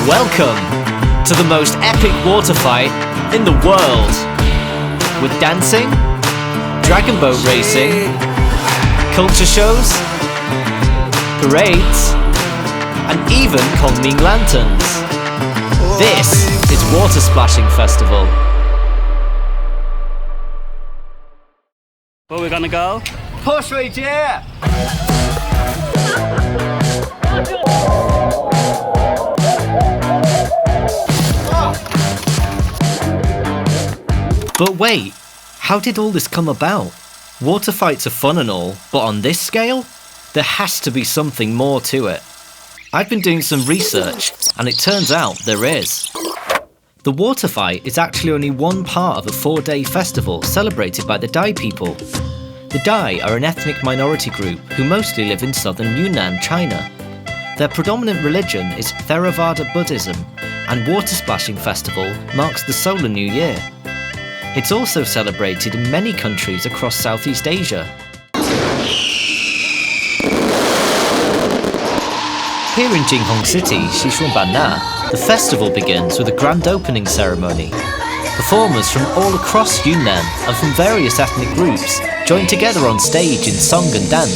Welcome to the most epic water fight in the world, with dancing, dragon boat racing, culture shows, parades, and even Kongming lanterns. This is Water Splashing Festival. Where are we gonna go? 泼水节! But wait, how did all this come about? Water fights are fun and all, but on this scale? There has to be something more to it. I've been doing some research, and it turns out there is. The water fight is actually only one part of a 4-day festival celebrated by the Dai people. The Dai are an ethnic minority group who mostly live in southern Yunnan, China. Their predominant religion is Theravada Buddhism, and Water Splashing Festival marks the solar new year. It's also celebrated in many countries across Southeast Asia. Here in Jinghong City, Xishuangbanna, the festival begins with a grand opening ceremony. Performers from all across Yunnan and from various ethnic groups join together on stage in song and dance.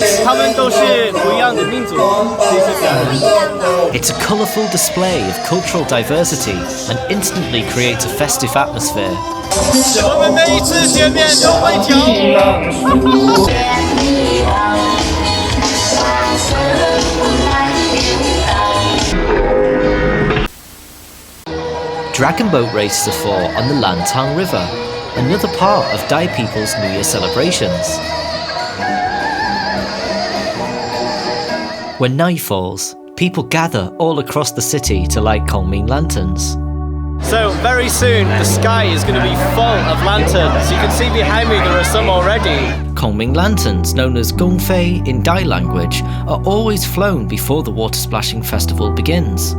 It's a colourful display of cultural diversity and instantly creates a festive atmosphere. Dragon boat races are fought on the Lantang River, another part of Dai people's New Year celebrations. When night falls, people gather all across the city to light Kongming lanterns. So very soon the sky is going to be full of lanterns. You can see behind me there are some already. Kongming lanterns, known as gongfei in Dai language, are always flown before the Water Splashing Festival begins.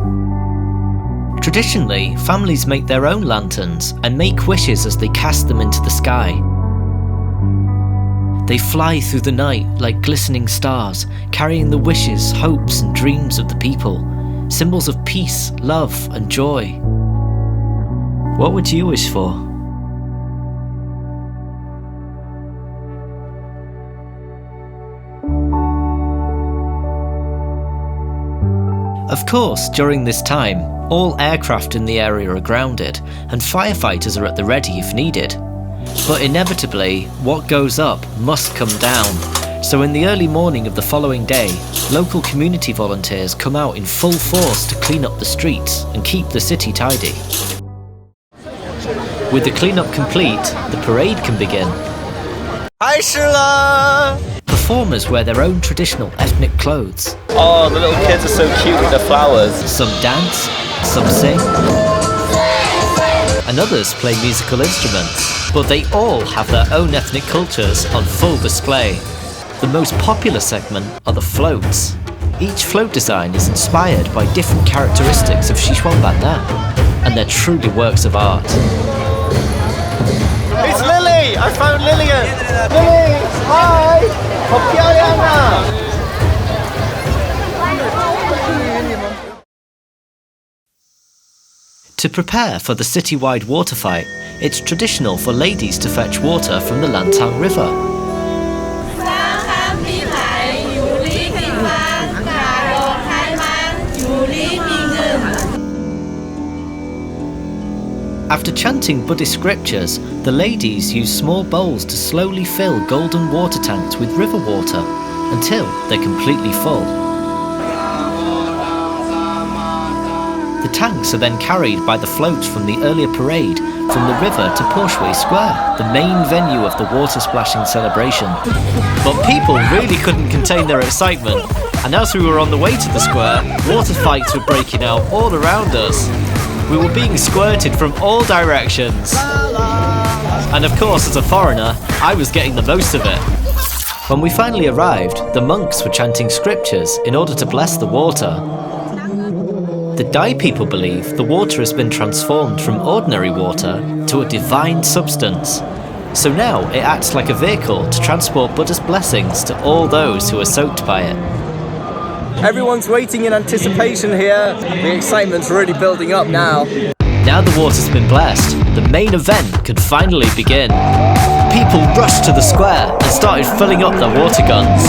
Traditionally, families make their own lanterns and make wishes as they cast them into the sky. They fly through the night like glistening stars, carrying the wishes, hopes and dreams of the people, symbols of peace, love and joy. What would you wish for? Of course, during this time, all aircraft in the area are grounded and firefighters are at the ready if needed. But inevitably, what goes up must come down. So in the early morning of the following day, local community volunteers come out in full force to clean up the streets and keep the city tidy. With the cleanup complete, the parade can begin. Performers wear their own traditional ethnic clothes. Oh, the little kids are so cute with the flowers. Some dance, some sing, and others play musical instruments. But they all have their own ethnic cultures on full display. The most popular segment are the floats. Each float design is inspired by different characteristics of Xishuangbanna, and they're truly works of art. It's Lily! I found Lillian! Lily! Hi! 好漂亮啊! To prepare for the citywide water fight, it's traditional for ladies to fetch water from the Lantang River. After chanting Buddhist scriptures, the ladies use small bowls to slowly fill golden water tanks with river water until they're completely full. The tanks are then carried by the floats from the earlier parade from the river to Porshui Square, the main venue of the water splashing celebration. But people really couldn't contain their excitement, and as we were on the way to the square, water fights were breaking out all around us. We were being squirted from all directions. And of course, as a foreigner, I was getting the most of it. When we finally arrived, the monks were chanting scriptures in order to bless the water. The Dai people believe the water has been transformed from ordinary water to a divine substance. So now it acts like a vehicle to transport Buddha's blessings to all those who are soaked by it. Everyone's waiting in anticipation here. The excitement's really building up now. Now the water's been blessed, the main event could finally begin. People rushed to the square and started filling up their water guns.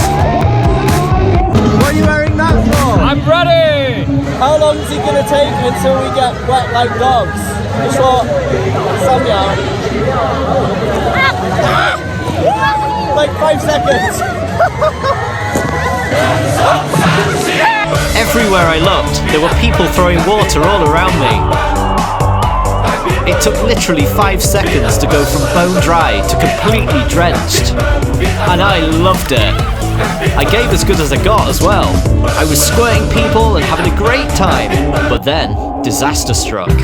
What are you wearing that for? I'm ready! How long is it going to take until we get wet like dogs? Like 5 seconds. Everywhere I looked, there were people throwing water all around me. It took literally 5 seconds to go from bone dry to completely drenched. And I loved it. I gave as good as I got as well. I was squirting people and having a great time. But then, disaster struck.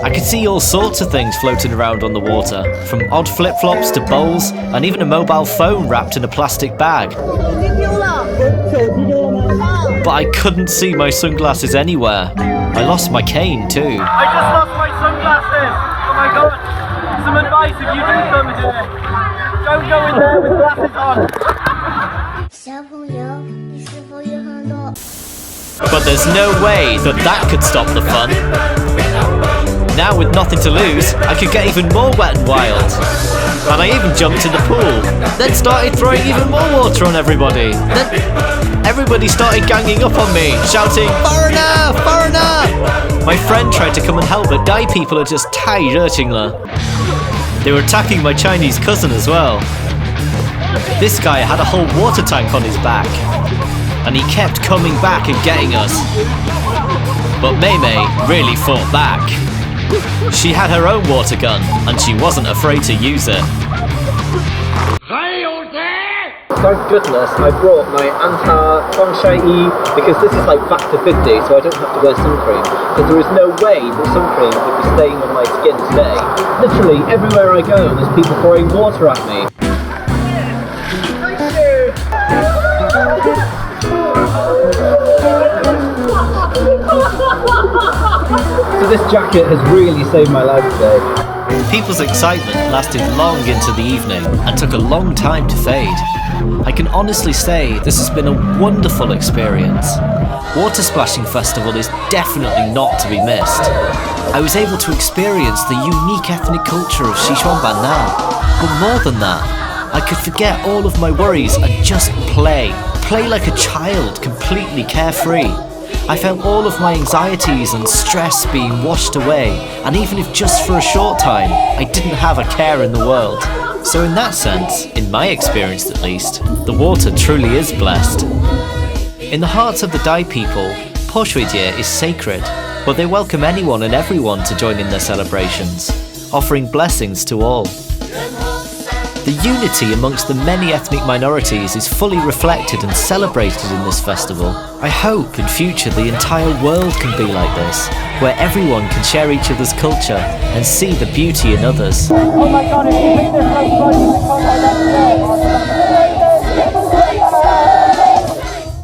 I could see all sorts of things floating around on the water, from odd flip-flops to bowls, and even a mobile phone wrapped in a plastic bag. But I couldn't see my sunglasses anywhere. I lost my cane too. I just lost my sunglasses. Oh my god. Some advice if you do come here. Don't go in there with glasses on. But there's no way that could stop the fun. Now with nothing to lose, I could get even more wet and wild. And I even jumped in the pool, then started throwing even more water on everybody. Then everybody started ganging up on me, shouting, "Foreigner! Foreigner!" My friend tried to come and help, but Thai people are just Thai rötingler. They were attacking my Chinese cousin as well. This guy had a whole water tank on his back, and he kept coming back and getting us. But Mei Mei really fought back. She had her own water gun, and she wasn't afraid to use it. Thank goodness I brought my anti-sunshine because this is like factor 50, so I don't have to wear sun cream. Because there is no way that sun cream could be staying on my skin today. Literally everywhere I go, there's people throwing water at me. So this jacket has really saved my life today. People's excitement lasted long into the evening and took a long time to fade. I can honestly say this has been a wonderful experience. Water Splashing Festival is definitely not to be missed. I was able to experience the unique ethnic culture of Xishuangbanna. But more than that, I could forget all of my worries and just play. Play like a child, completely carefree. I felt all of my anxieties and stress being washed away, and even if just for a short time, I didn't have a care in the world. So in that sense, in my experience at least, the water truly is blessed. In the hearts of the Dai people, Porshuidye is sacred, but they welcome anyone and everyone to join in their celebrations, offering blessings to all. The unity amongst the many ethnic minorities is fully reflected and celebrated in this festival. I hope in future the entire world can be like this, where everyone can share each other's culture and see the beauty in others. Oh my god, if you think this looks like